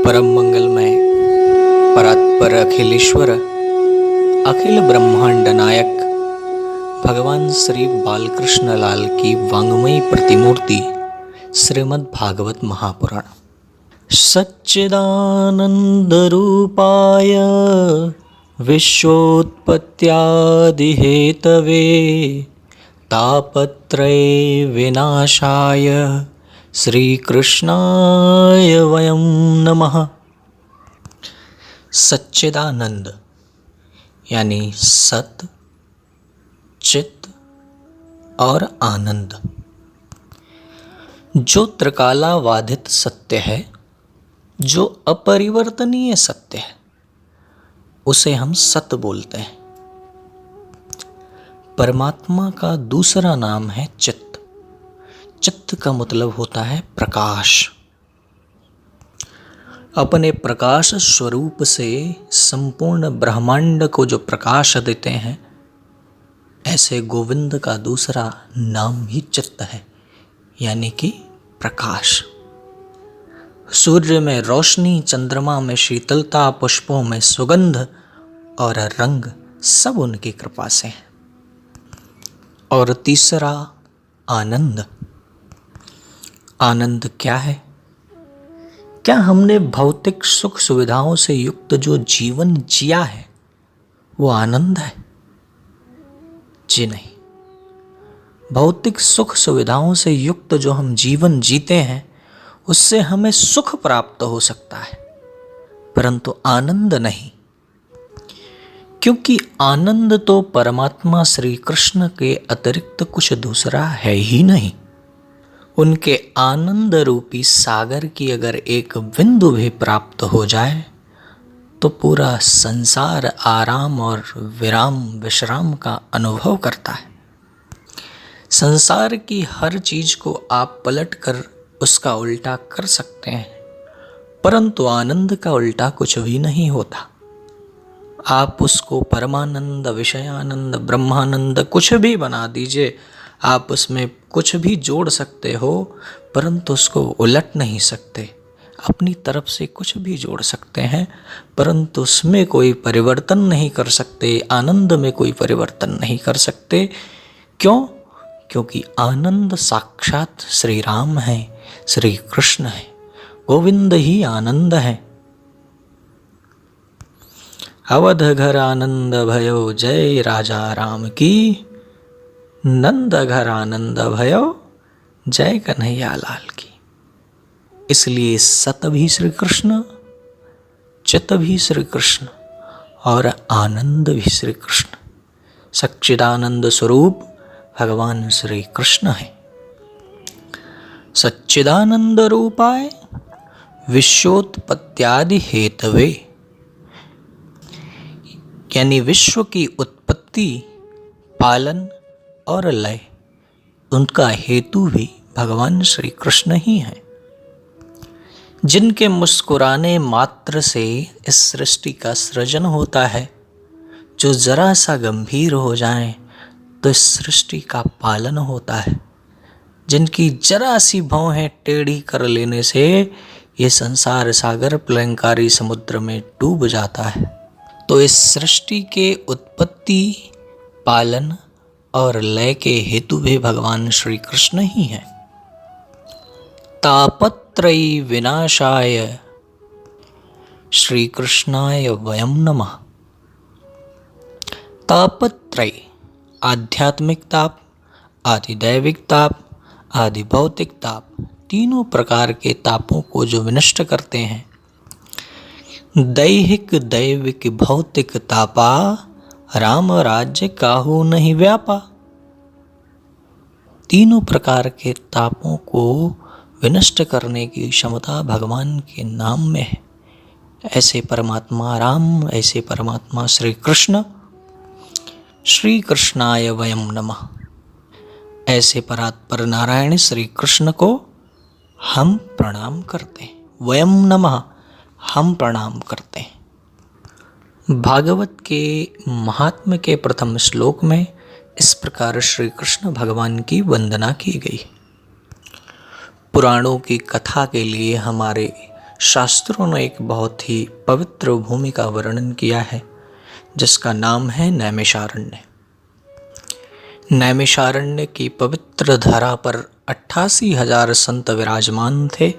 परम मंगलमय परात्पर अखिलेश्वर अखिल ब्रह्मांड नायक भगवान श्री बालकृष्ण लाल की वांग्मयी प्रतिमूर्ति श्रीमद् भागवत महापुराण। सच्चिदानंद रूपाय विश्वोत्पत्त्यादि हेतवे तापत्रय विनाशाय श्री कृष्णाय वयं नमः। सच्चिदानंद यानी सत, चित और आनंद, जो त्रिकालावाधित सत्य है, जो अपरिवर्तनीय सत्य है, उसे हम सत बोलते हैं। परमात्मा का दूसरा नाम है चित्त। चित्त का मतलब होता है प्रकाश। अपने प्रकाश स्वरूप से संपूर्ण ब्रह्मांड को जो प्रकाश देते हैं, ऐसे गोविंद का दूसरा नाम ही चित्त है, यानी कि प्रकाश। सूर्य में रोशनी, चंद्रमा में शीतलता, पुष्पों में सुगंध और रंग सब उनकी कृपा से है। और तीसरा आनंद। आनंद क्या है? क्या हमने भौतिक सुख सुविधाओं से युक्त जो जीवन जिया है वो आनंद है? जी नहीं। भौतिक सुख सुविधाओं से युक्त जो हम जीवन जीते हैं उससे हमें सुख प्राप्त हो सकता है, परंतु आनंद नहीं। क्योंकि आनंद तो परमात्मा श्री कृष्ण के अतिरिक्त कुछ दूसरा है ही नहीं। उनके आनंद रूपी सागर की अगर एक बिंदु भी प्राप्त हो जाए तो पूरा संसार आराम और विश्राम का अनुभव करता है। संसार की हर चीज को आप पलटकर उसका उल्टा कर सकते हैं, परंतु आनंद का उल्टा कुछ भी नहीं होता। आप उसको परमानंद, विषयानंद, ब्रह्मानंद कुछ भी बना दीजिए, आप उसमें कुछ भी जोड़ सकते हो, परंतु उसको उलट नहीं सकते। अपनी तरफ से कुछ भी जोड़ सकते हैं, परंतु उसमें कोई परिवर्तन नहीं कर सकते, आनंद में कोई परिवर्तन नहीं कर सकते। क्यों? क्योंकि आनंद साक्षात श्री राम है, श्री कृष्ण है, गोविंद ही आनंद है। अवध घर आनंद भयो, जय राजा राम की। नंद घर आनंद भयो, जय कन्हैया लाल की। इसलिए सत भी श्री कृष्ण, चित भी श्री कृष्ण और आनंद भी श्री कृष्ण। सच्चिदानंद स्वरूप भगवान श्री कृष्ण है। सच्चिदानंद रूपाय विश्वोत्पत्त्यादि हेतवे, यानी विश्व की उत्पत्ति, पालन और लय, उनका हेतु भी भगवान श्री कृष्ण ही है। जिनके मुस्कुराने मात्र से इस सृष्टि का सृजन होता है, जो जरा सा गंभीर हो जाए तो इस सृष्टि का पालन होता है। जिनकी जरा सी भौहें टेढ़ी कर लेने से ये संसार सागर प्रलयंकारी समुद्र में डूब जाता है। तो इस सृष्टि के उत्पत्ति, पालन और लय के हेतु भी भगवान श्री कृष्ण ही हैं। तापत्रयी विनाशाय श्री कृष्णाय वयं नमः। तापत्रय, आध्यात्मिक ताप, आधिदैविक ताप, आदि भौतिक ताप, तीनों प्रकार के तापों को जो विनष्ट करते हैं। दैहिक, दैविक, भौतिक तापा, राम राज्य काहू नहीं व्यापा। तीनों प्रकार के तापों को विनष्ट करने की क्षमता भगवान के नाम में है। ऐसे परमात्मा राम, ऐसे परमात्मा श्री कृष्ण, श्री कृष्णाय वयं नमः। ऐसे परात्पर नारायण श्री कृष्ण को हम प्रणाम करते हैं। वयं नमः, हम प्रणाम करते हैं। भागवत के महात्म्य के प्रथम श्लोक में इस प्रकार श्री कृष्ण भगवान की वंदना की गई। पुराणों की कथा के लिए हमारे शास्त्रों ने एक बहुत ही पवित्र भूमि का वर्णन किया है जिसका नाम है नैमिषारण्य। नैमिषारण्य की पवित्र धरा पर 88,000 संत विराजमान थे।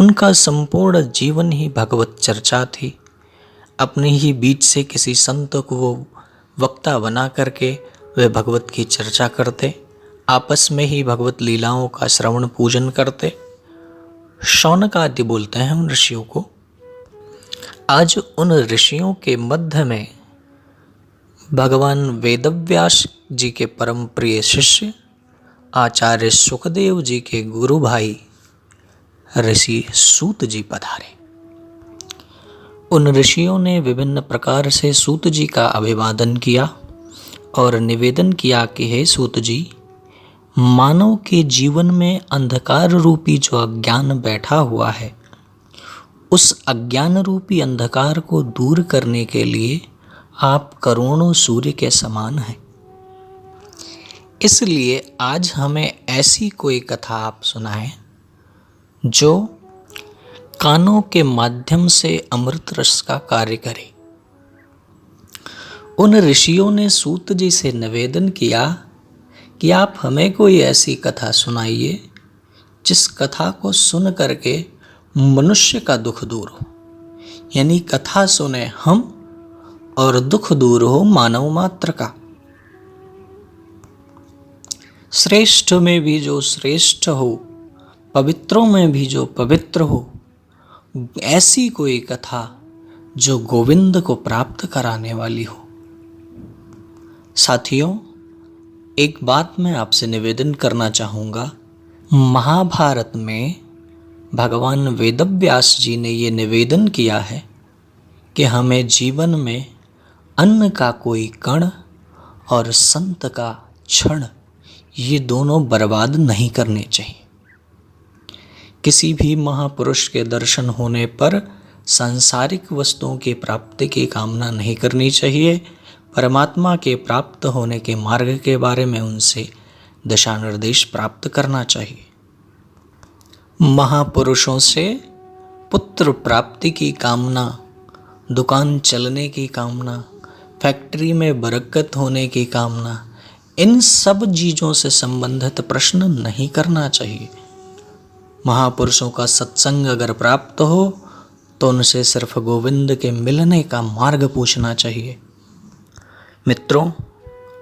उनका संपूर्ण जीवन ही भगवत चर्चा थी। अपने ही बीच से किसी संत को वो वक्ता बना करके वे भगवत की चर्चा करते, आपस में ही भगवत लीलाओं का श्रवण पूजन करते। शौनक आदि बोलते हैं उन ऋषियों को। आज उन ऋषियों के मध्य में भगवान वेदव्यास जी के परम प्रिय शिष्य आचार्य सुखदेव जी के गुरु भाई ऋषि सूत जी पधारे। उन ऋषियों ने विभिन्न प्रकार से सूत जी का अभिवादन किया और निवेदन किया कि हे सूत जी, मानव के जीवन में अंधकार रूपी जो अज्ञान बैठा हुआ है, उस अज्ञान रूपी अंधकार को दूर करने के लिए आप करोड़ों सूर्य के समान हैं। इसलिए आज हमें ऐसी कोई कथा आप सुनाएं जो कानों के माध्यम से अमृत रस का कार्य करे। उन ऋषियों ने सूत जी से निवेदन किया कि आप हमें कोई ऐसी कथा सुनाइए जिस कथा को सुन करके मनुष्य का दुख दूर हो। यानी कथा सुने हम और दुख दूर हो मानव मात्र का। श्रेष्ठ में भी जो श्रेष्ठ हो, पवित्रों में भी जो पवित्र हो, ऐसी कोई कथा जो गोविंद को प्राप्त कराने वाली हो। साथियों, एक बात मैं आपसे निवेदन करना चाहूँगा। महाभारत में भगवान वेदव्यास जी ने ये निवेदन किया है कि हमें जीवन में अन्न का कोई कण और संत का क्षण, ये दोनों बर्बाद नहीं करने चाहिए। किसी भी महापुरुष के दर्शन होने पर सांसारिक वस्तुओं की प्राप्ति की कामना नहीं करनी चाहिए। परमात्मा के प्राप्त होने के मार्ग के बारे में उनसे दिशा निर्देश प्राप्त करना चाहिए। महापुरुषों से पुत्र प्राप्ति की कामना, दुकान चलने की कामना, फैक्ट्री में बरकत होने की कामना, इन सब चीज़ों से संबंधित प्रश्न नहीं करना चाहिए। महापुरुषों का सत्संग अगर प्राप्त हो तो उनसे सिर्फ गोविंद के मिलने का मार्ग पूछना चाहिए। मित्रों,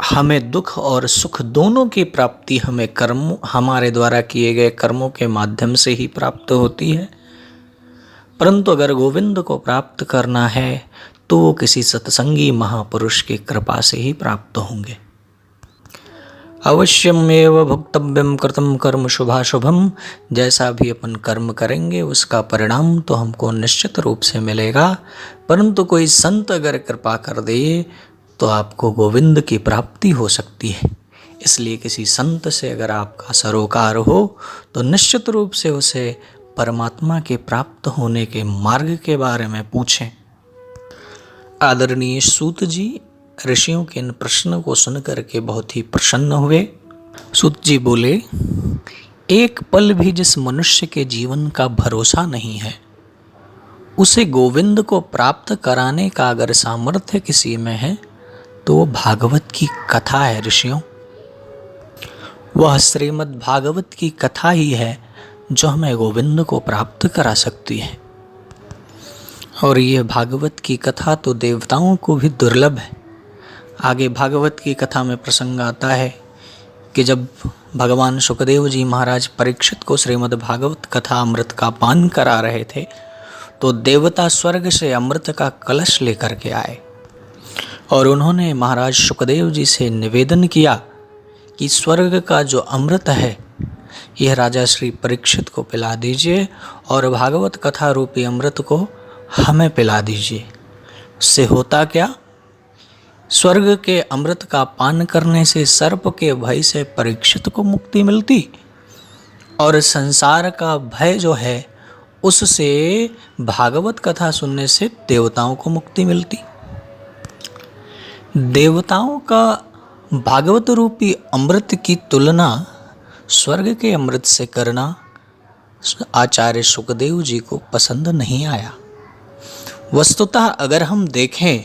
हमें दुख और सुख दोनों की प्राप्ति हमारे द्वारा किए गए कर्मों के माध्यम से ही प्राप्त होती है। परंतु अगर गोविंद को प्राप्त करना है तो वो किसी सत्संगी महापुरुष की कृपा से ही प्राप्त होंगे। अवश्यमेव भुक्तव्यम कृतं कर्म शुभाशुभम। जैसा भी अपन कर्म करेंगे उसका परिणाम तो हमको निश्चित रूप से मिलेगा। परंतु कोई संत अगर कृपा कर दे तो आपको गोविंद की प्राप्ति हो सकती है। इसलिए किसी संत से अगर आपका सरोकार हो तो निश्चित रूप से उसे परमात्मा के प्राप्त होने के मार्ग के बारे में पूछें। आदरणीय सूत जी ऋषियों के इन प्रश्नों को सुनकर के बहुत ही प्रसन्न हुए। सूत जी बोले, एक पल भी जिस मनुष्य के जीवन का भरोसा नहीं है, उसे गोविंद को प्राप्त कराने का अगर सामर्थ्य किसी में है तो वो भागवत की कथा है। ऋषियों, वह श्रीमद् भागवत की कथा ही है जो हमें गोविंद को प्राप्त करा सकती है। और ये भागवत की कथा तो देवताओं को भी दुर्लभ है। आगे भागवत की कथा में प्रसंग आता है कि जब भगवान सुखदेव जी महाराज परीक्षित को श्रीमद् भागवत कथा अमृत का पान करा रहे थे तो देवता स्वर्ग से अमृत का कलश लेकर के आए और उन्होंने महाराज सुखदेव जी से निवेदन किया कि स्वर्ग का जो अमृत है यह राजा श्री परीक्षित को पिला दीजिए और भागवत कथा रूपी अमृत को हमें पिला दीजिए। उससे होता क्या, स्वर्ग के अमृत का पान करने से सर्प के भय से परीक्षित को मुक्ति मिलती और संसार का भय जो है उससे भागवत कथा सुनने से देवताओं को मुक्ति मिलती। देवताओं का भागवत रूपी अमृत की तुलना स्वर्ग के अमृत से करना आचार्य सुखदेव जी को पसंद नहीं आया। वस्तुतः अगर हम देखें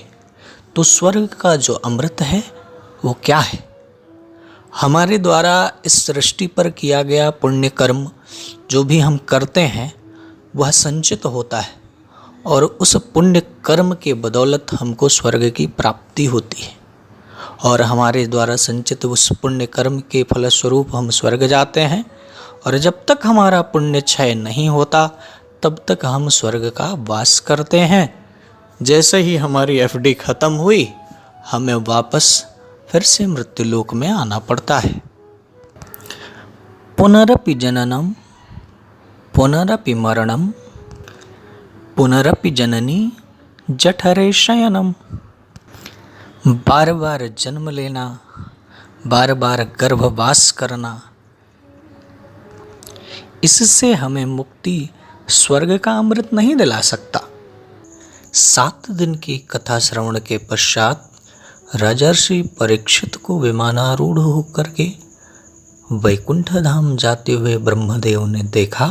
तो स्वर्ग का जो अमृत है वो क्या है? हमारे द्वारा इस सृष्टि पर किया गया पुण्य कर्म जो भी हम करते हैं वह संचित होता है और उस पुण्य कर्म के बदौलत हमको स्वर्ग की प्राप्ति होती है और हमारे द्वारा संचित उस पुण्य कर्म के फलस्वरूप हम स्वर्ग जाते हैं। और जब तक हमारा पुण्य क्षय नहीं होता तब तक हम स्वर्ग का वास करते हैं। जैसे ही हमारी एफडी खत्म हुई हमें वापस फिर से मृत्युलोक में आना पड़ता है। पुनरपि जननम पुनरपि मरणम पुनरपि जननी जठरे शयनम। बार बार जन्म लेना, बार बार गर्भवास करना, इससे हमें मुक्ति स्वर्ग का अमृत नहीं दिला सकता। 7 दिन की कथा श्रवण के पश्चात राजर्षि परीक्षित को विमानारूढ़ होकर के वैकुंठ धाम जाते हुए ब्रह्मदेव ने देखा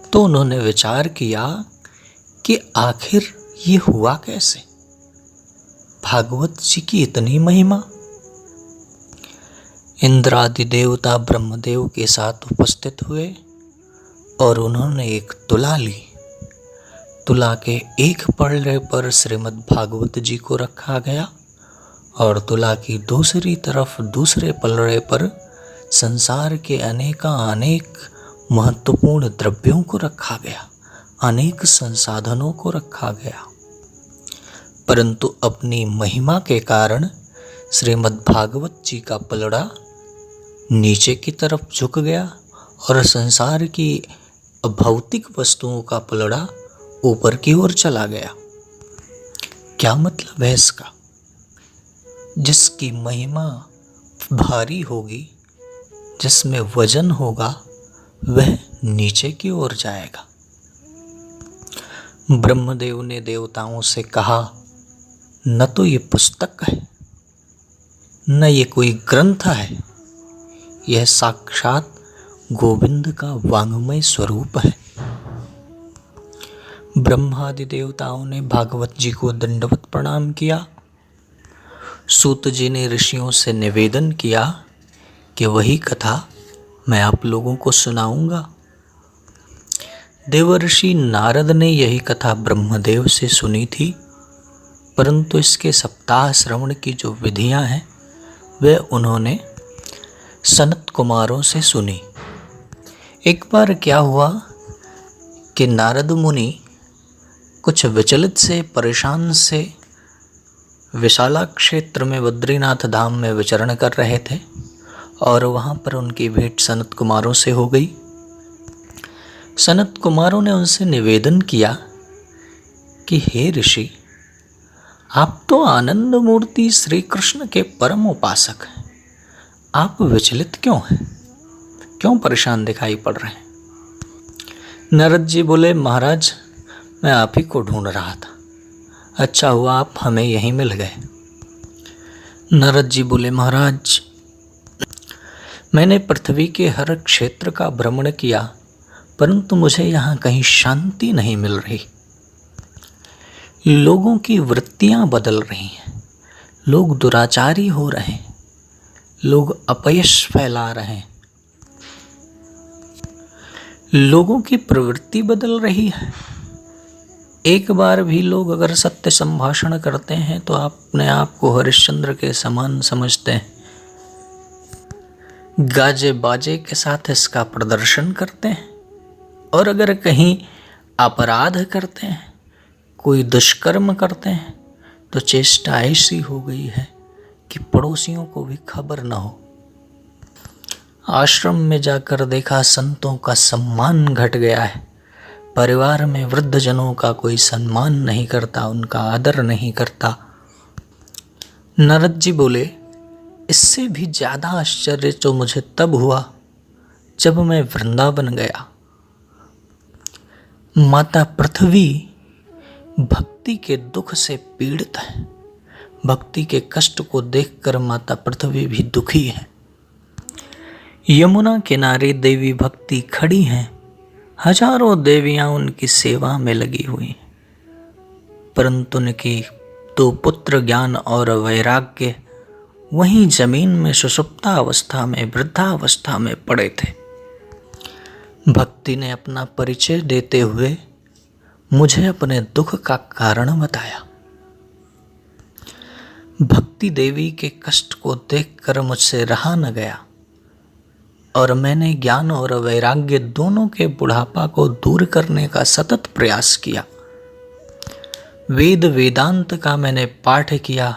तो उन्होंने विचार किया कि आखिर ये हुआ कैसे? भागवत जी की इतनी महिमा। इंद्रादि देवता ब्रह्मदेव के साथ उपस्थित हुए और उन्होंने एक तुला ली। तुला के एक पलड़े पर श्रीमद् भागवत जी को रखा गया और तुला की दूसरी तरफ दूसरे पलड़े पर संसार के अनेक महत्वपूर्ण द्रव्यों को रखा गया, अनेक संसाधनों को रखा गया। परंतु अपनी महिमा के कारण श्रीमद् भागवत जी का पलड़ा नीचे की तरफ झुक गया और संसार की भौतिक वस्तुओं का पलड़ा ऊपर की ओर चला गया। क्या मतलब है इसका? जिसकी महिमा भारी होगी, जिसमें वजन होगा, वह नीचे की ओर जाएगा। ब्रह्मदेव ने देवताओं से कहा, न तो ये पुस्तक है, न ये कोई ग्रंथ है, यह साक्षात गोविंद का वांग्मय स्वरूप है। ब्रह्मादि देवताओं ने भागवत जी को दंडवत प्रणाम किया। सूत जी ने ऋषियों से निवेदन किया कि वही कथा मैं आप लोगों को सुनाऊंगा। देवर्षि नारद ने यही कथा ब्रह्मदेव से सुनी थी, परंतु इसके सप्ताह श्रवण की जो विधियां हैं वे उन्होंने सनत कुमारों से सुनी। एक बार क्या हुआ कि नारद मुनि कुछ विचलित से परेशान से विशाला क्षेत्र में बद्रीनाथ धाम में विचरण कर रहे थे और वहाँ पर उनकी भेंट सनत कुमारों से हो गई। सनत कुमारों ने उनसे निवेदन किया कि हे ऋषि, आप तो आनंद मूर्ति श्री कृष्ण के परम उपासक हैं, आप विचलित क्यों हैं? क्यों परेशान दिखाई पड़ रहे हैं? नारद जी बोले, महाराज मैं आप ही को ढूंढ रहा था, अच्छा हुआ आप हमें यहीं मिल गए। नारद जी बोले, महाराज मैंने पृथ्वी के हर क्षेत्र का भ्रमण किया, परंतु मुझे यहाँ कहीं शांति नहीं मिल रही। लोगों की वृत्तियाँ बदल रही हैं, लोग दुराचारी हो रहे हैं, लोग अपयश फैला रहे हैं, लोगों की प्रवृत्ति बदल रही है। एक बार भी लोग अगर सत्य संभाषण करते हैं तो अपने आप को हरिश्चंद्र के समान समझते हैं, गाजे बाजे के साथ इसका प्रदर्शन करते हैं, और अगर कहीं अपराध करते हैं, कोई दुष्कर्म करते हैं तो चेष्टा ऐसी हो गई है कि पड़ोसियों को भी खबर न हो। आश्रम में जाकर देखा संतों का सम्मान घट गया है, परिवार में वृद्धजनों का कोई सम्मान नहीं करता, उनका आदर नहीं करता। नारद जी बोले, इससे भी ज़्यादा आश्चर्य तो मुझे तब हुआ जब मैं वृंदावन गया। माता पृथ्वी भक्ति के दुख से पीड़ित है, भक्ति के कष्ट को देखकर माता पृथ्वी भी दुखी है। यमुना किनारे देवी भक्ति खड़ी हैं, हजारों देवियां उनकी सेवा में लगी हुई हैं, परंतु उनकी दो पुत्र ज्ञान और वैराग्य वहीं जमीन में सुषुप्ता अवस्था में वृद्धावस्था में पड़े थे। भक्ति ने अपना परिचय देते हुए मुझे अपने दुख का कारण बताया। भक्ति देवी के कष्ट को देखकर मुझसे रहा न गया और मैंने ज्ञान और वैराग्य दोनों के बुढ़ापा को दूर करने का सतत प्रयास किया। वेद वेदांत का मैंने पाठ किया,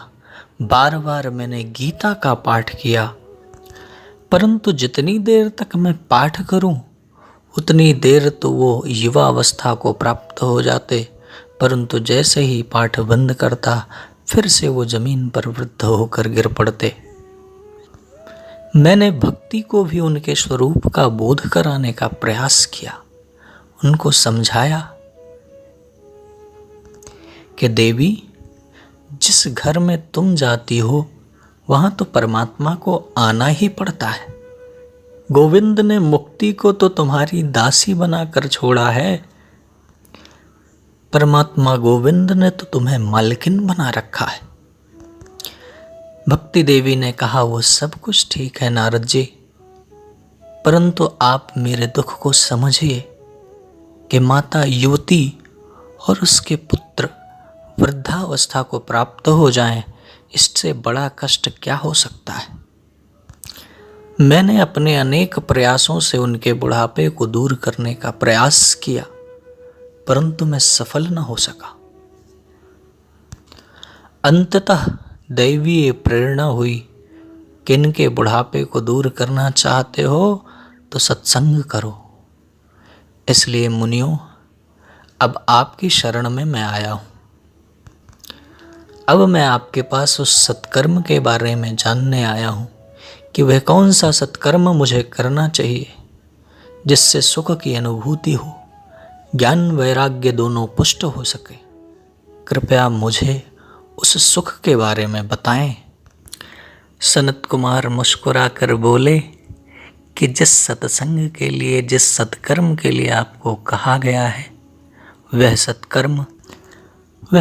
बार बार मैंने गीता का पाठ किया, परंतु जितनी देर तक मैं पाठ करूं उतनी देर तो वो युवा अवस्था को प्राप्त हो जाते, परंतु जैसे ही पाठ बंद करता फिर से वो जमीन पर वृद्ध होकर गिर पड़ते। मैंने भक्ति को भी उनके स्वरूप का बोध कराने का प्रयास किया, उनको समझाया कि देवी, जिस घर में तुम जाती हो वहां तो परमात्मा को आना ही पड़ता है। गोविंद ने मुक्ति को तो तुम्हारी दासी बनाकर छोड़ा है, परमात्मा गोविंद ने तो तुम्हें मालकिन बना रखा है। भक्ति देवी ने कहा, वो सब कुछ ठीक है नारद जी, परंतु आप मेरे दुख को समझिए कि माता युवती और उसके पुत्र वृद्धावस्था को प्राप्त हो जाएं, इससे बड़ा कष्ट क्या हो सकता है। मैंने अपने अनेक प्रयासों से उनके बुढ़ापे को दूर करने का प्रयास किया, परंतु मैं सफल न हो सका। अंततः दैवीय प्रेरणा हुई कि इनके बुढ़ापे को दूर करना चाहते हो तो सत्संग करो। इसलिए मुनियों, अब आपकी शरण में मैं आया हूं। अब मैं आपके पास उस सत्कर्म के बारे में जानने आया हूं कि वह कौन सा सत्कर्म मुझे करना चाहिए जिससे सुख की अनुभूति हो, ज्ञान वैराग्य दोनों पुष्ट हो सके। कृपया मुझे उस सुख के बारे में बताएं। सनत कुमार मुस्कुराकर बोले कि जिस सत्संग के लिए, जिस सत्कर्म के लिए आपको कहा गया है, वह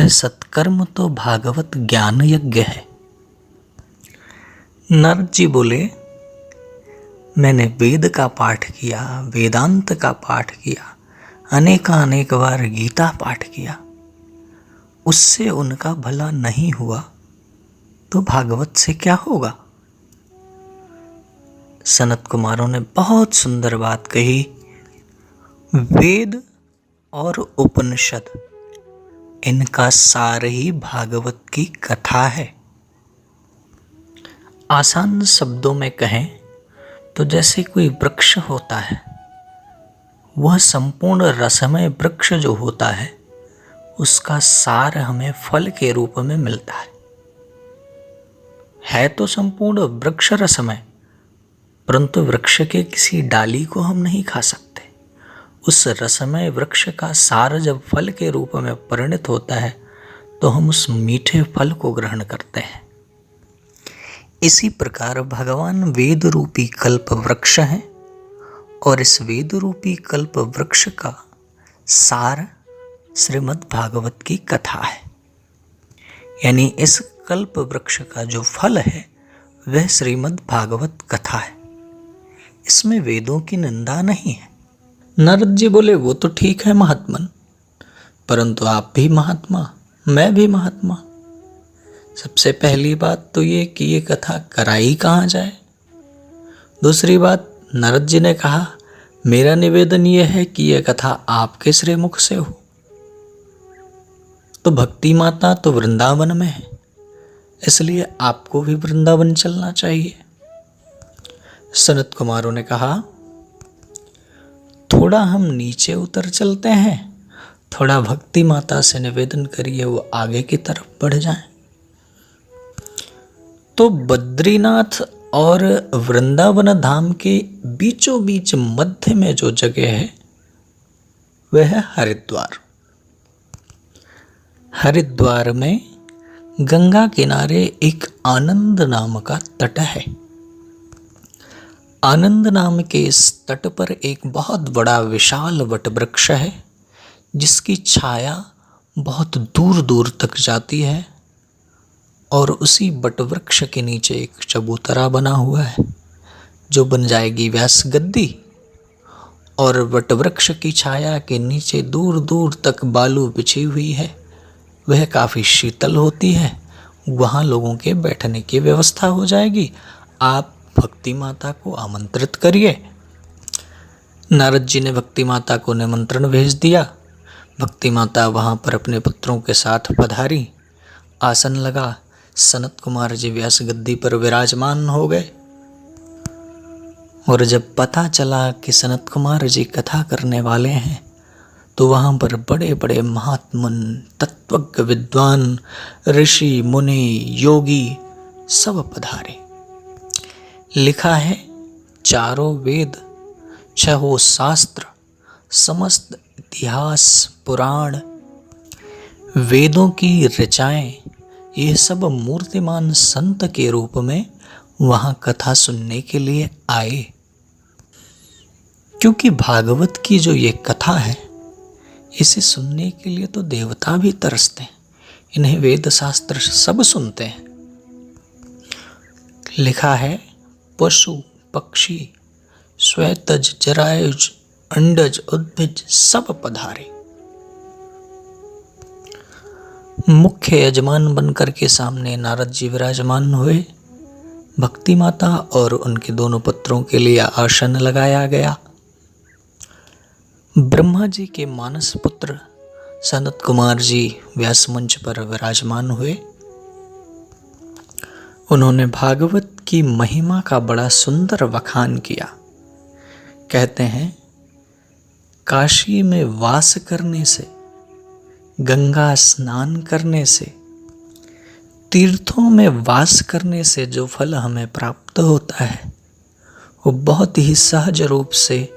सत्कर्म तो भागवत ज्ञान यज्ञ है। नारद जी बोले, मैंने वेद का पाठ किया, वेदांत का पाठ किया, अनेक बार गीता पाठ किया, उससे उनका भला नहीं हुआ तो भागवत से क्या होगा। सनत कुमारों ने बहुत सुंदर बात कही। वेद और उपनिषद, इनका सार ही भागवत की कथा है। आसान शब्दों में कहें तो जैसे कोई वृक्ष होता है, वह संपूर्ण रसमय वृक्ष जो होता है उसका सार हमें फल के रूप में मिलता है तो संपूर्ण वृक्ष रसमय, परंतु वृक्ष के किसी डाली को हम नहीं खा सकते। उस रसमय वृक्ष का सार जब फल के रूप में परिणत होता है तो हम उस मीठे फल को ग्रहण करते हैं। इसी प्रकार भगवान वेद रूपी कल्प वृक्ष हैं और इस वेद रूपी कल्प वृक्ष का सार श्रीमद् भागवत की कथा है। यानी इस कल्प वृक्ष का जो फल है वह श्रीमद् भागवत कथा है। इसमें वेदों की निंदा नहीं है। नारद जी बोले, वो तो ठीक है महात्मन, परंतु आप भी महात्मा, मैं भी महात्मा। सबसे पहली बात तो ये कि ये कथा कराई कहाँ जाए। दूसरी बात, नारद जी ने कहा, मेरा निवेदन ये है कि यह कथा आपके श्री मुख से हो। तो भक्ति माता तो वृंदावन में है, इसलिए आपको भी वृंदावन चलना चाहिए। सनत कुमारों ने कहा, थोड़ा हम नीचे उतर चलते हैं, थोड़ा भक्ति माता से निवेदन करिए वो आगे की तरफ बढ़ जाएं। तो बद्रीनाथ और वृंदावन धाम के बीचों बीच मध्य में जो जगह है वह है हरिद्वार। हरिद्वार में गंगा किनारे एक आनंद नाम का तट है। आनंद नाम के इस तट पर एक बहुत बड़ा विशाल वटवृक्ष है, जिसकी छाया बहुत दूर दूर तक जाती है। और उसी वटवृक्ष के नीचे एक चबूतरा बना हुआ है, जो बन जाएगी व्यास गद्दी। और वटवृक्ष की छाया के नीचे दूर दूर तक बालू बिछी हुई है, वह काफ़ी शीतल होती है। वहाँ लोगों के बैठने की व्यवस्था हो जाएगी। आप भक्ति माता को आमंत्रित करिए। नारद जी ने भक्ति माता को निमंत्रण भेज दिया। भक्ति माता वहाँ पर अपने पुत्रों के साथ पधारी। आसन लगा, सनत कुमार जी व्यास गद्दी पर विराजमान हो गए। और जब पता चला कि सनत कुमार जी कथा करने वाले हैं, तो वहाँ पर बड़े बड़े महात्मन, तत्वज्ञ, विद्वान, ऋषि, मुनि, योगी सब पधारे। लिखा है, चारों वेद, छहों शास्त्र, समस्त इतिहास, पुराण, वेदों की ऋचाएं, ये सब मूर्तिमान संत के रूप में वहाँ कथा सुनने के लिए आए। क्योंकि भागवत की जो ये कथा है, इसे सुनने के लिए तो देवता भी तरसते हैं। इन्हें वेद शास्त्र सब सुनते हैं। लिखा है, पशु पक्षी, श्वेतज, जरायुज, अंडज, उद्भिज सब पधारे। मुख्य यजमान बनकर के सामने नारद जी विराजमान हुए। भक्ति माता और उनके दोनों पुत्रों के लिए आसन लगाया गया। ब्रह्मा जी के मानस पुत्र सनत कुमार जी व्यास मंच पर विराजमान हुए। उन्होंने भागवत की महिमा का बड़ा सुंदर वखान किया। कहते हैं, काशी में वास करने से, गंगा स्नान करने से, तीर्थों में वास करने से जो फल हमें प्राप्त होता है, वो बहुत ही सहज रूप से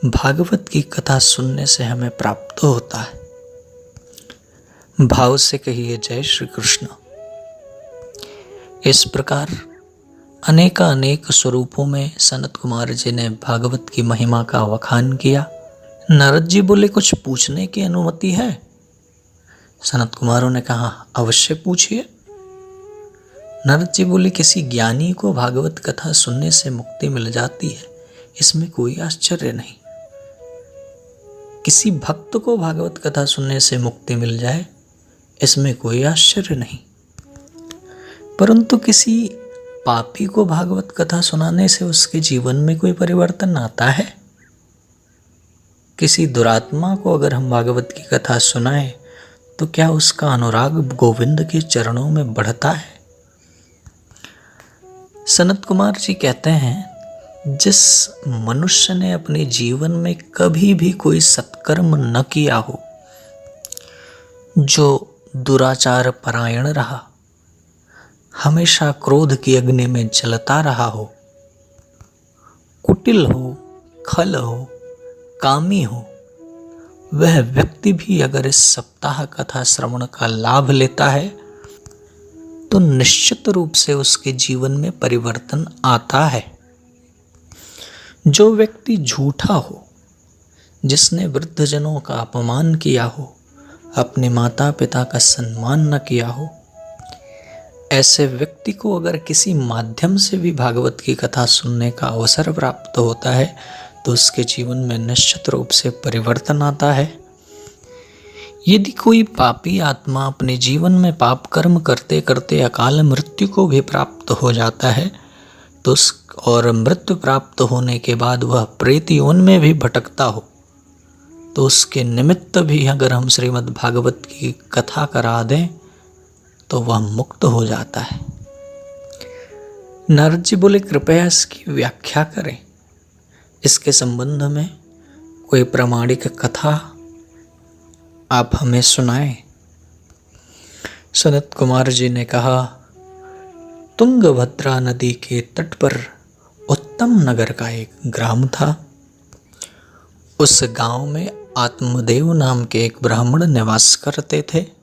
भागवत की कथा सुनने से हमें प्राप्त होता है। भाव से कहिए जय श्री कृष्ण। इस प्रकार अनेक स्वरूपों में सनत कुमार जी ने भागवत की महिमा का वखान किया। नारद जी बोले, कुछ पूछने की अनुमति है? सनत कुमारों ने कहा, अवश्य पूछिए। नारद जी बोले, किसी ज्ञानी को भागवत कथा सुनने से मुक्ति मिल जाती है, इसमें कोई आश्चर्य नहीं। किसी भक्त को भागवत कथा सुनने से मुक्ति मिल जाए, इसमें कोई आश्चर्य नहीं। परंतु किसी पापी को भागवत कथा सुनाने से उसके जीवन में कोई परिवर्तन आता है? किसी दुरात्मा को अगर हम भागवत की कथा सुनाएं, तो क्या उसका अनुराग गोविंद के चरणों में बढ़ता है? सनत कुमार जी कहते हैं, जिस मनुष्य ने अपने जीवन में कभी भी कोई सत्कर्म न किया हो, जो दुराचार परायण रहा, हमेशा क्रोध की अग्नि में जलता रहा हो, कुटिल हो, खल हो, कामी हो, वह व्यक्ति भी अगर इस सप्ताह कथा श्रवण का लाभ लेता है, तो निश्चित रूप से उसके जीवन में परिवर्तन आता है। जो व्यक्ति झूठा हो, जिसने वृद्धजनों का अपमान किया हो, अपने माता पिता का सम्मान न किया हो, ऐसे व्यक्ति को अगर किसी माध्यम से भी भागवत की कथा सुनने का अवसर प्राप्त होता है, तो उसके जीवन में निश्चित रूप से परिवर्तन आता है। यदि कोई पापी आत्मा अपने जीवन में पाप कर्म करते करते अकाल मृत्यु को भी प्राप्त हो जाता है, तो और मृत्यु प्राप्त होने के बाद वह प्रेत योनि में भी भटकता हो, तो उसके निमित्त भी अगर हम श्रीमद् भागवत की कथा करा दें, तो वह मुक्त हो जाता है। नारद जी बोले, कृपया इसकी व्याख्या करें। इसके संबंध में कोई प्रामाणिक कथा आप हमें सुनाएं। सनत कुमार जी ने कहा, तुंगभद्रा नदी के तट पर उत्तम नगर का एक ग्राम था। उस गांव में आत्मदेव नाम के एक ब्राह्मण निवास करते थे।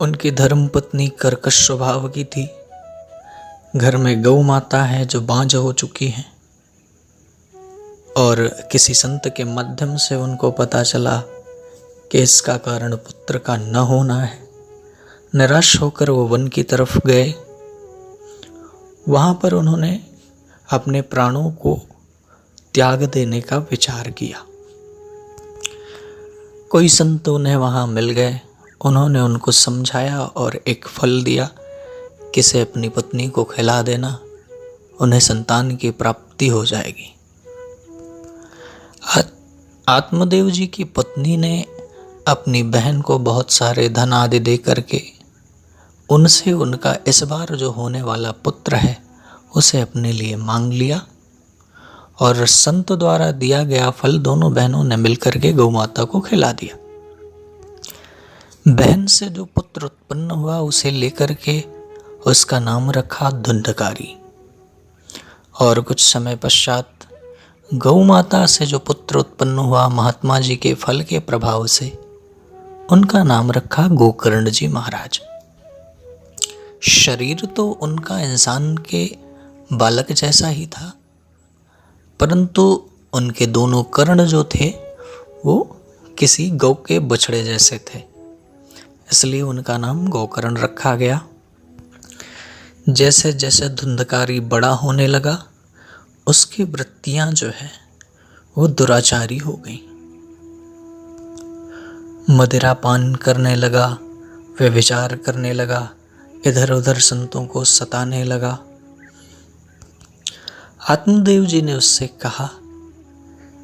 उनकी धर्मपत्नी कर्कश स्वभाव की थी। घर में गौ माता है जो बांझ हो चुकी है, और किसी संत के माध्यम से उनको पता चला कि इसका कारण पुत्र का न होना है। निराश होकर वो वन की तरफ गए। वहाँ पर उन्होंने अपने प्राणों को त्याग देने का विचार किया। कोई संत उन्हें वहाँ मिल गए। उन्होंने उनको समझाया और एक फल दिया कि इसे अपनी पत्नी को खिला देना, उन्हें संतान की प्राप्ति हो जाएगी। आत्मदेव जी की पत्नी ने अपनी बहन को बहुत सारे धन आदि दे करके उनसे उनका इस बार जो होने वाला पुत्र है उसे अपने लिए मांग लिया, और संत द्वारा दिया गया फल दोनों बहनों ने मिलकर के गौ माता को खिला दिया। बहन से जो पुत्र उत्पन्न हुआ उसे लेकर के उसका नाम रखा धुंधकारी, और कुछ समय पश्चात गौ माता से जो पुत्र उत्पन्न हुआ महात्मा जी के फल के प्रभाव से, उनका नाम रखा गोकर्ण जी महाराज। शरीर तो उनका इंसान के बालक जैसा ही था, परंतु उनके दोनों कर्ण जो थे वो किसी गौ के बछड़े जैसे थे, इसलिए उनका नाम गोकर्ण रखा गया। जैसे जैसे धुंधकारी बड़ा होने लगा, उसकी वृत्तियां जो है वो दुराचारी हो गई। मदिरा पान करने लगा, व्यभिचार करने लगा, इधर उधर संतों को सताने लगा। आत्मदेव जी ने उससे कहा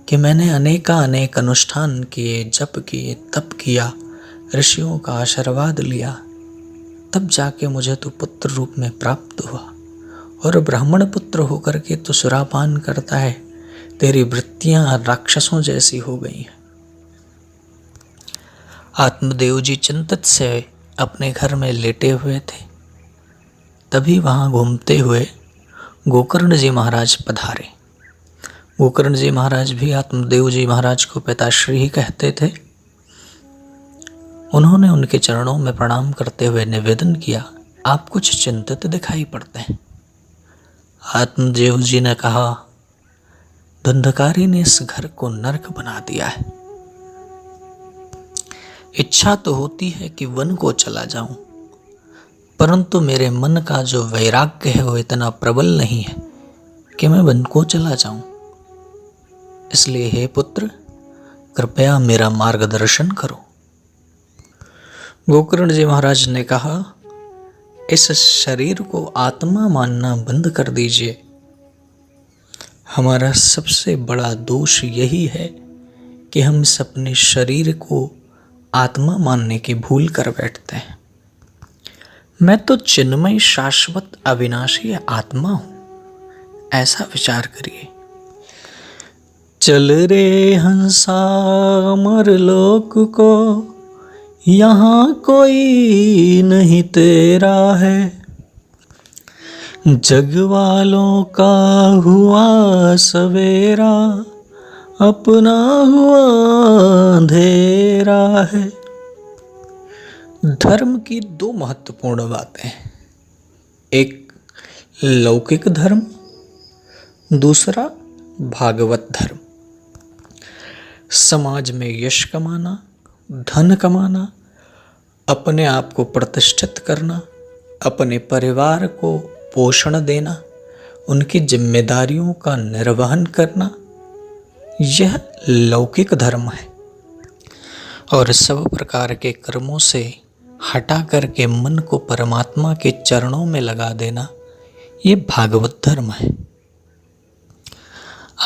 कि मैंने अनेक अनुष्ठान किए, जप किए, तप किया, ऋषियों का आशीर्वाद लिया, तब जाके मुझे तो पुत्र रूप में प्राप्त हुआ, और ब्राह्मण पुत्र होकर के तो सुरापान करता है। तेरी वृत्तियां राक्षसों जैसी हो गई हैं। आत्मदेव जी चिंतित से अपने घर में लेटे हुए थे, तभी वहां घूमते हुए गोकर्ण जी महाराज पधारे। गोकर्ण जी महाराज भी आत्मदेव जी महाराज को पिताश्री ही कहते थे। उन्होंने उनके चरणों में प्रणाम करते हुए निवेदन किया, आप कुछ चिंतित दिखाई पड़ते हैं। आत्मदेव जी ने कहा, धुंधकारी ने इस घर को नरक बना दिया है। इच्छा तो होती है कि वन को चला जाऊं, परंतु मेरे मन का जो वैराग्य है वो इतना प्रबल नहीं है कि मैं वन को चला जाऊं। इसलिए हे पुत्र, कृपया मेरा मार्गदर्शन करो। गोकर्ण जी महाराज ने कहा, इस शरीर को आत्मा मानना बंद कर दीजिए। हमारा सबसे बड़ा दोष यही है कि हम इस अपने शरीर को आत्मा मानने की भूल कर बैठते हैं। मैं तो चिन्मय शाश्वत अविनाशी आत्मा हूं, ऐसा विचार करिए। चल रे हंसा अमर लोक को, यहाँ कोई नहीं तेरा है। जग वालों का हुआ सवेरा, अपना हुआ अंधेरा है। धर्म की दो महत्वपूर्ण बातें हैं, एक लौकिक धर्म, दूसरा भागवत धर्म। समाज में यश कमाना, धन कमाना, अपने आप को प्रतिष्ठित करना, अपने परिवार को पोषण देना, उनकी जिम्मेदारियों का निर्वहन करना, यह लौकिक धर्म है। और सब प्रकार के कर्मों से हटा करके मन को परमात्मा के चरणों में लगा देना, ये भागवत धर्म है।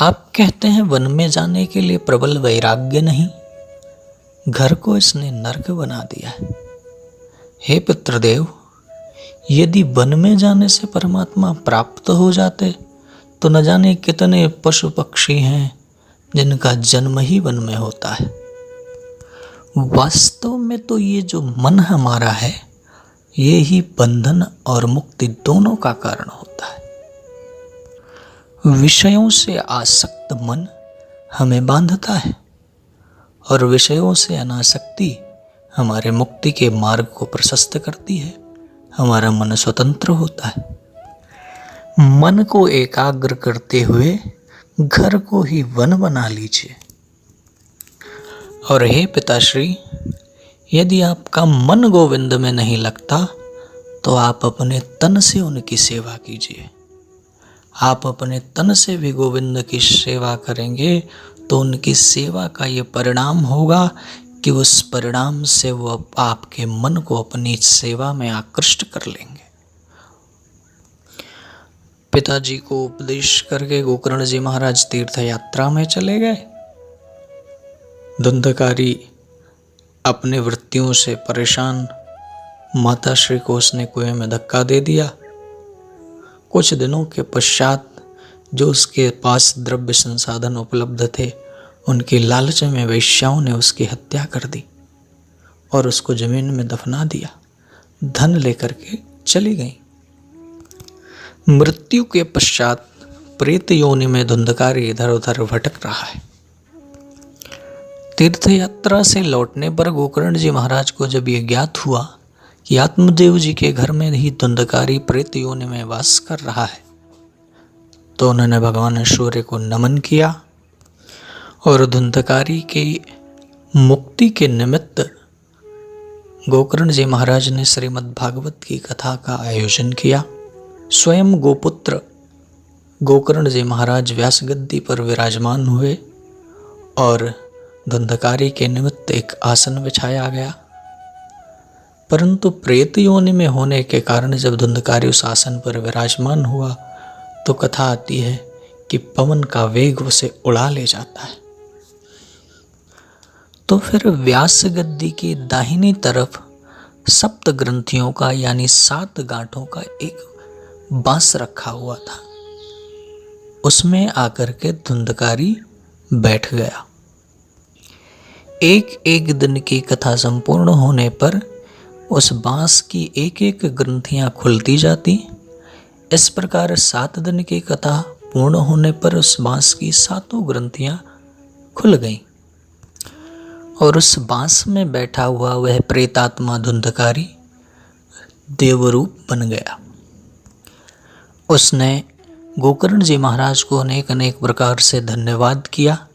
आप कहते हैं वन में जाने के लिए प्रबल वैराग्य नहीं, घर को इसने नरक बना दिया है। हे पितृदेव, यदि वन में जाने से परमात्मा प्राप्त हो जाते तो न जाने कितने पशु पक्षी हैं जिनका जन्म ही वन में होता है। वास्तव में तो ये जो मन हमारा है, ये ही बंधन और मुक्ति दोनों का कारण होता है। विषयों से आसक्त मन हमें बांधता है, और विषयों से अनासक्ति हमारे मुक्ति के मार्ग को प्रशस्त करती है। हमारा मन स्वतंत्र होता है। मन को एकाग्र करते हुए घर को ही वन बना लीजिए। और हे पिताश्री, यदि आपका मन गोविंद में नहीं लगता तो आप अपने तन से उनकी सेवा कीजिए। आप अपने तन से भी गोविंद की सेवा करेंगे तो उनकी सेवा का ये परिणाम होगा कि उस परिणाम से वो आपके मन को अपनी सेवा में आकृष्ट कर लेंगे। पिताजी को उपदेश करके गोकर्ण जी महाराज तीर्थ यात्रा में चले गए। धुंधकारी अपने वृत्तियों से परेशान माता श्री को उसने कुएं में धक्का दे दिया। कुछ दिनों के पश्चात जो उसके पास द्रव्य संसाधन उपलब्ध थे, उनके लालच में वेश्याओं ने उसकी हत्या कर दी और उसको जमीन में दफना दिया। धन लेकर के चली गई। मृत्यु के पश्चात प्रेत योनि में धुंधकारी इधर उधर भटक रहा है। तीर्थ यात्रा से लौटने पर गोकर्ण जी महाराज को जब ये ज्ञात हुआ कि आत्मदेव जी के घर में ही धुंधकारी प्रेत योनि में वास कर रहा है, तो उन्होंने भगवान सूर्य को नमन किया और धुंधकारी के मुक्ति के निमित्त गोकर्ण जी महाराज ने श्रीमद् भागवत की कथा का आयोजन किया। स्वयं गोपुत्र गोकर्ण जी महाराज व्यास गद्दी पर विराजमान हुए और धुंधकारी के निमित्त एक आसन बिछाया गया। परंतु प्रेत योनि में होने के कारण जब धुंधकारी उस आसन पर विराजमान हुआ तो कथा आती है कि पवन का वेग उसे उड़ा ले जाता है। तो फिर व्यास गद्दी की दाहिनी तरफ 7 ग्रंथियों का यानी 7 गांठों का एक बांस रखा हुआ था। उसमें आकर के धुंधकारी बैठ गया। एक एक दिन की कथा संपूर्ण होने पर उस बांस की एक एक ग्रंथियां खुलती जाती। इस प्रकार 7 दिन की कथा पूर्ण होने पर उस बांस की 7 ग्रंथियां खुल गईं और उस बांस में बैठा हुआ वह प्रेतात्मा धुंधकारी देवरूप बन गया। उसने गोकर्ण जी महाराज को अनेक अनेक प्रकार से धन्यवाद किया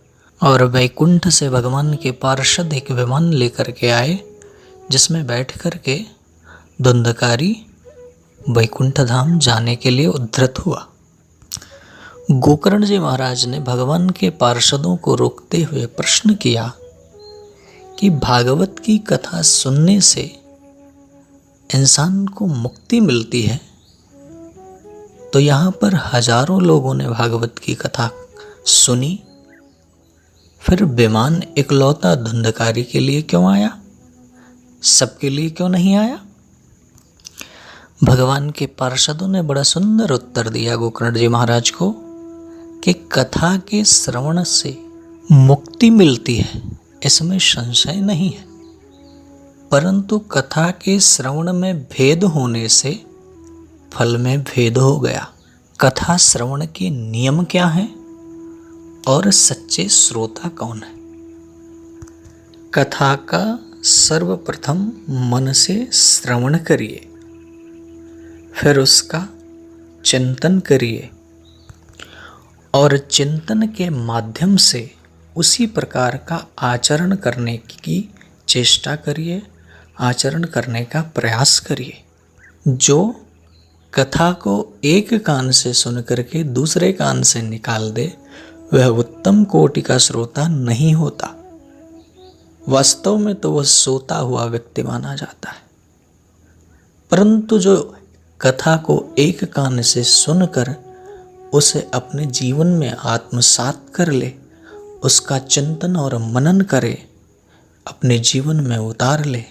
और वैकुंठ से भगवान के पार्षद एक विमान लेकर के आए, जिसमें बैठ कर के धुंधकारी वैकुंठ धाम जाने के लिए उद्धृत हुआ। गोकर्ण जी महाराज ने भगवान के पार्षदों को रोकते हुए प्रश्न किया कि भागवत की कथा सुनने से इंसान को मुक्ति मिलती है, तो यहाँ पर हजारों लोगों ने भागवत की कथा सुनी, फिर विमान इकलौता धुंधकारी के लिए क्यों आया, सबके लिए क्यों नहीं आया? भगवान के पार्षदों ने बड़ा सुंदर उत्तर दिया गोकर्ण जी महाराज को कि कथा के श्रवण से मुक्ति मिलती है, इसमें संशय नहीं है, परंतु कथा के श्रवण में भेद होने से फल में भेद हो गया। कथा श्रवण के नियम क्या हैं और सच्चे श्रोता कौन है? कथा का सर्वप्रथम मन से श्रवण करिए, फिर उसका चिंतन करिए और चिंतन के माध्यम से उसी प्रकार का आचरण करने की चेष्टा करिए, आचरण करने का प्रयास करिए। जो कथा को एक कान से सुन करके दूसरे कान से निकाल दे, वह उत्तम कोटि का श्रोता नहीं होता। वास्तव में तो वह सोता हुआ व्यक्ति माना जाता है। परंतु जो कथा को एक कान से सुनकर उसे अपने जीवन में आत्मसात कर ले, उसका चिंतन और मनन करे, अपने जीवन में उतार ले,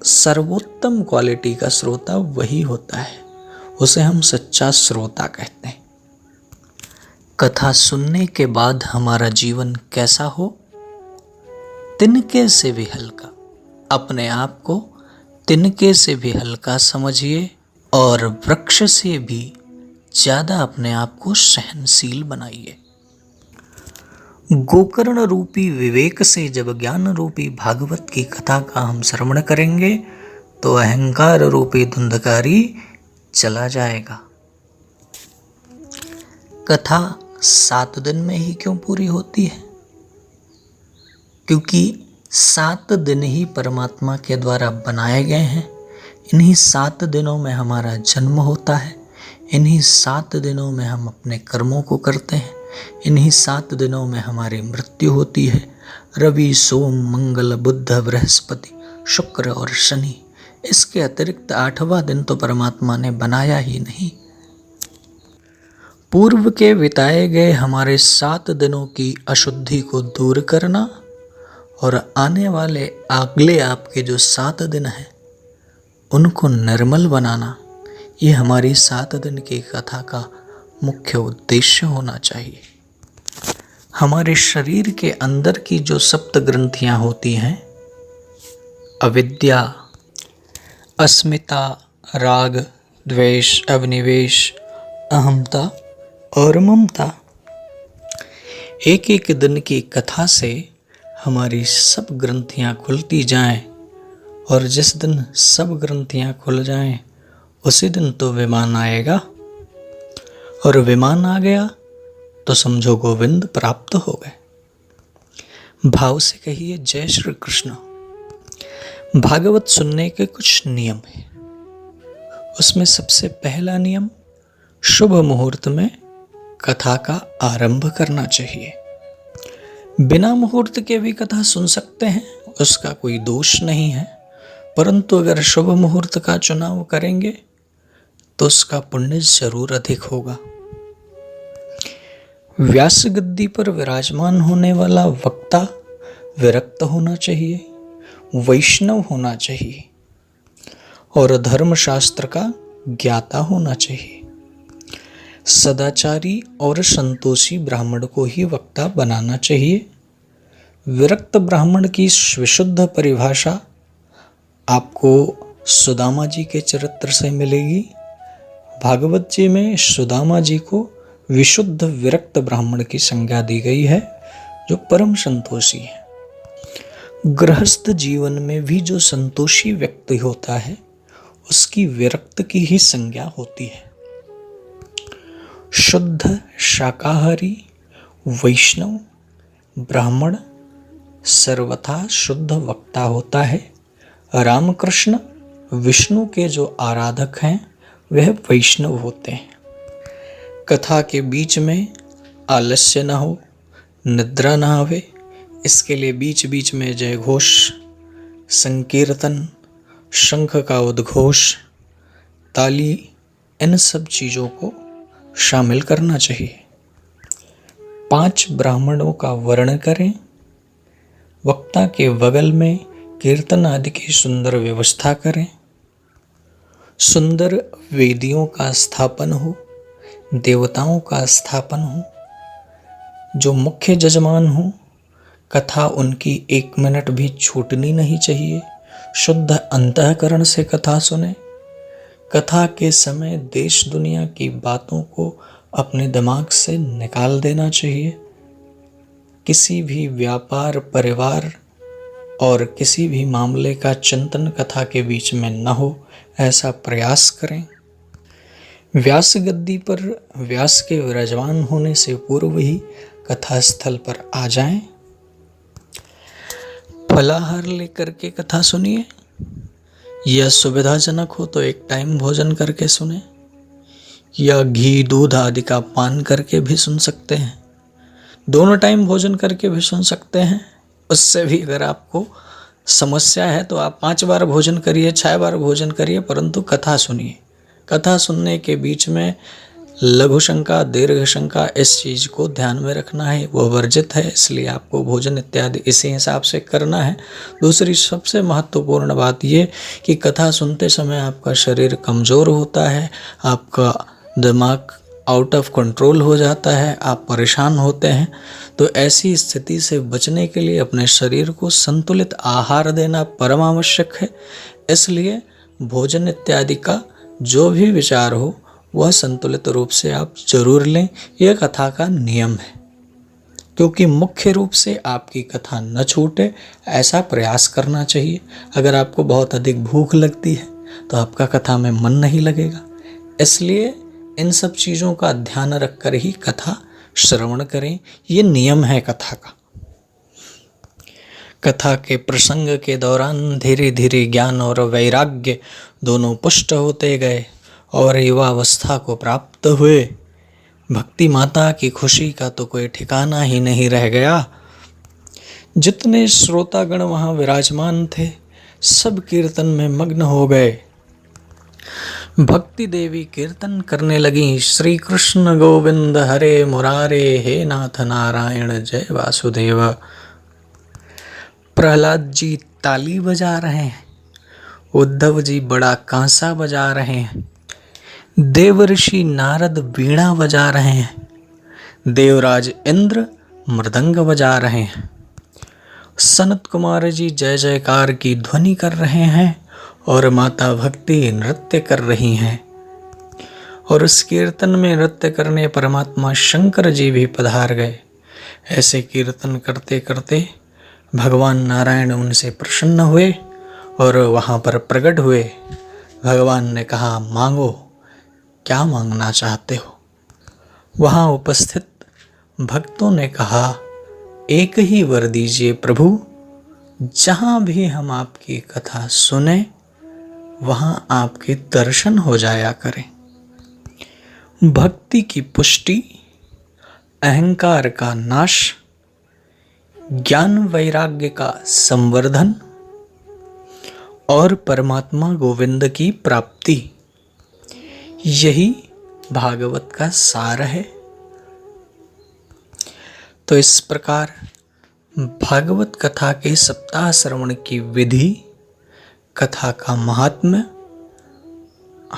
सर्वोत्तम क्वालिटी का श्रोता वही होता है। उसे हम सच्चा श्रोता कहते हैं। कथा सुनने के बाद हमारा जीवन कैसा हो? तिनके से भी हल्का। अपने आप को तिनके से भी हल्का समझिए और वृक्ष से भी ज़्यादा अपने आप को सहनशील बनाइए। गोकर्ण रूपी विवेक से जब ज्ञान रूपी भागवत की कथा का हम श्रवण करेंगे तो अहंकार रूपी धुंधकारी चला जाएगा कथा 7 दिन में ही क्यों पूरी होती है? क्योंकि 7 दिन ही परमात्मा के द्वारा बनाए गए हैं। इन्हीं 7 दिनों में हमारा जन्म होता है, इन्हीं 7 दिनों में हम अपने कर्मों को करते हैं, इन्हीं 7 दिनों में हमारी मृत्यु होती है। रवि, सोम, मंगल, बुध, बृहस्पति, शुक्र और शनि, इसके अतिरिक्त 8वां दिन तो परमात्मा ने बनाया ही नहीं। पूर्व के बिताए गए हमारे 7 दिनों की अशुद्धि को दूर करना और आने वाले अगले आपके जो 7 दिन हैं उनको निर्मल बनाना, ये हमारी 7 दिन की कथा का मुख्य उद्देश्य होना चाहिए। हमारे शरीर के अंदर की जो 7 ग्रंथियां होती हैं, अविद्या, अस्मिता, राग, द्वेष, अभिनिवेश, अहमता और ममता, एक एक दिन की कथा से हमारी सब ग्रंथियां खुलती जाएं, और जिस दिन सब ग्रंथियां खुल जाएं उसी दिन तो विमान आएगा, और विमान आ गया तो समझो गोविंद प्राप्त हो गए। भाव से कहिए जय श्री कृष्ण। भागवत सुनने के कुछ नियम हैं। उसमें सबसे पहला नियम, शुभ मुहूर्त में कथा का आरंभ करना चाहिए। बिना मुहूर्त के भी कथा सुन सकते हैं, उसका कोई दोष नहीं है, परंतु अगर शुभ मुहूर्त का चुनाव करेंगे तो उसका पुण्य जरूर अधिक होगा। व्यास गद्दी पर विराजमान होने वाला वक्ता विरक्त होना चाहिए, वैष्णव होना चाहिए और धर्मशास्त्र का ज्ञाता होना चाहिए। सदाचारी और संतोषी ब्राह्मण को ही वक्ता बनाना चाहिए। विरक्त ब्राह्मण की विशुद्ध परिभाषा आपको सुदामा जी के चरित्र से मिलेगी। भागवत जी में सुदामा जी को विशुद्ध विरक्त ब्राह्मण की संज्ञा दी गई है, जो परम संतोषी है। गृहस्थ जीवन में भी जो संतोषी व्यक्ति होता है उसकी विरक्त की ही संज्ञा होती है। शुद्ध शाकाहारी वैष्णव ब्राह्मण सर्वथा शुद्ध वक्ता होता है। रामकृष्ण विष्णु के जो आराधक हैं वह वैष्णव होते हैं। कथा के बीच में आलस्य न हो, निद्रा न आवे, इसके लिए बीच बीच में जय घोष, संकीर्तन, शंख का उद्घोष, ताली, इन सब चीज़ों को शामिल करना चाहिए। 5 ब्राह्मणों का वर्ण करें। वक्ता के बगल में कीर्तन आदि की सुंदर व्यवस्था करें। सुंदर वेदियों का स्थापन हो, देवताओं का स्थापन हो। जो मुख्य जजमान हो, कथा उनकी 1 मिनट भी छूटनी नहीं चाहिए। शुद्ध अंतःकरण से कथा सुने। कथा के समय देश दुनिया की बातों को अपने दिमाग से निकाल देना चाहिए। किसी भी व्यापार, परिवार और किसी भी मामले का चिंतन कथा के बीच में न हो, ऐसा प्रयास करें। व्यास गद्दी पर व्यास के विराजमान होने से पूर्व ही कथा स्थल पर आ जाएं। फलाहार लेकर के कथा सुनिए, या सुविधाजनक हो तो एक टाइम भोजन करके सुने, या घी दूध आदि का पान करके भी सुन सकते हैं। दोनों टाइम भोजन करके भी सुन सकते हैं। उससे भी अगर आपको समस्या है तो आप 5 बार भोजन करिए, 6 बार भोजन करिए, परंतु कथा सुनिए। कथा सुनने के बीच में लघु शंका, दीर्घ शंका, इस चीज़ को ध्यान में रखना है, वो वर्जित है, इसलिए आपको भोजन इत्यादि इसी हिसाब से करना है। दूसरी सबसे महत्वपूर्ण बात ये कि कथा सुनते समय आपका शरीर कमज़ोर होता है, आपका दिमाग आउट ऑफ कंट्रोल हो जाता है, आप परेशान होते हैं। तो ऐसी स्थिति से बचने के लिए अपने शरीर को संतुलित आहार देना परम आवश्यक है। इसलिए भोजन इत्यादि का जो भी विचार हो वह संतुलित रूप से आप जरूर लें। यह कथा का नियम है, क्योंकि मुख्य रूप से आपकी कथा न छूटे ऐसा प्रयास करना चाहिए। अगर आपको बहुत अधिक भूख लगती है तो आपका कथा में मन नहीं लगेगा, इसलिए इन सब चीज़ों का ध्यान रखकर ही कथा श्रवण करें। ये नियम है कथा का। कथा के प्रसंग के दौरान धीरे धीरे ज्ञान और वैराग्य दोनों पुष्ट होते गए और युवावस्था को प्राप्त हुए। भक्ति माता की खुशी का तो कोई ठिकाना ही नहीं रह गया। जितने श्रोतागण वहाँ विराजमान थे सब कीर्तन में मग्न हो गए। भक्ति देवी कीर्तन करने लगी, श्री कृष्ण गोविंद हरे मुरारे, हे नाथ नारायण जय वासुदेव। प्रहलाद जी ताली बजा रहे हैं, उद्धव जी बड़ा कांसा बजा रहे हैं, देवर्षि नारद वीणा बजा रहे हैं, देवराज इंद्र मृदंग बजा रहे हैं, सनत कुमार जी जय जयकार की ध्वनि कर रहे हैं और माता भक्ति नृत्य कर रही हैं। और उस कीर्तन में नृत्य करने परमात्मा शंकर जी भी पधार गए। ऐसे कीर्तन करते करते भगवान नारायण उनसे प्रसन्न हुए और वहाँ पर प्रकट हुए। भगवान ने कहा, मांगो, क्या मांगना चाहते हो। वहाँ उपस्थित भक्तों ने कहा, एक ही वर दीजिए प्रभु, जहाँ भी हम आपकी कथा सुने वहाँ आपके दर्शन हो जाया करें। भक्ति की पुष्टि, अहंकार का नाश, ज्ञान वैराग्य का संवर्धन और परमात्मा गोविंद की प्राप्ति, यही भागवत का सार है। तो इस प्रकार भागवत कथा के सप्ताह श्रवण की विधि, कथा का महात्म्य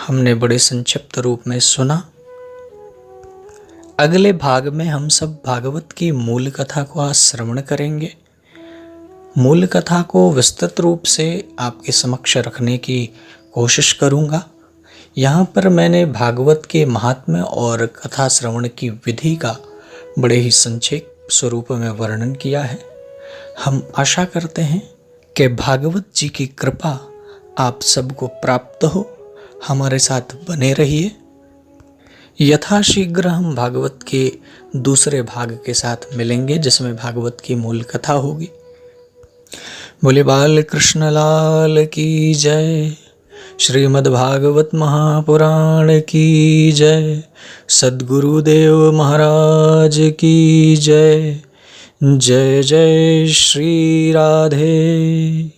हमने बड़े संक्षिप्त रूप में सुना। अगले भाग में हम सब भागवत की मूल कथा को आज श्रवण करेंगे। मूल कथा को विस्तृत रूप से आपके समक्ष रखने की कोशिश करूंगा। यहाँ पर मैंने भागवत के महात्म्य और कथा श्रवण की विधि का बड़े ही संक्षेप स्वरूप में वर्णन किया है। हम आशा करते हैं कि भागवत जी की कृपा आप सबको प्राप्त हो। हमारे साथ बने रहिए। यथाशीघ्र हम भागवत के दूसरे भाग के साथ मिलेंगे जिसमें भागवत की मूल कथा होगी। बोले बाल कृष्ण लाल की जय। श्रीमद् भागवत महापुराण की जय। सद्गुरुदेव महाराज की जय। जय जय श्री राधे।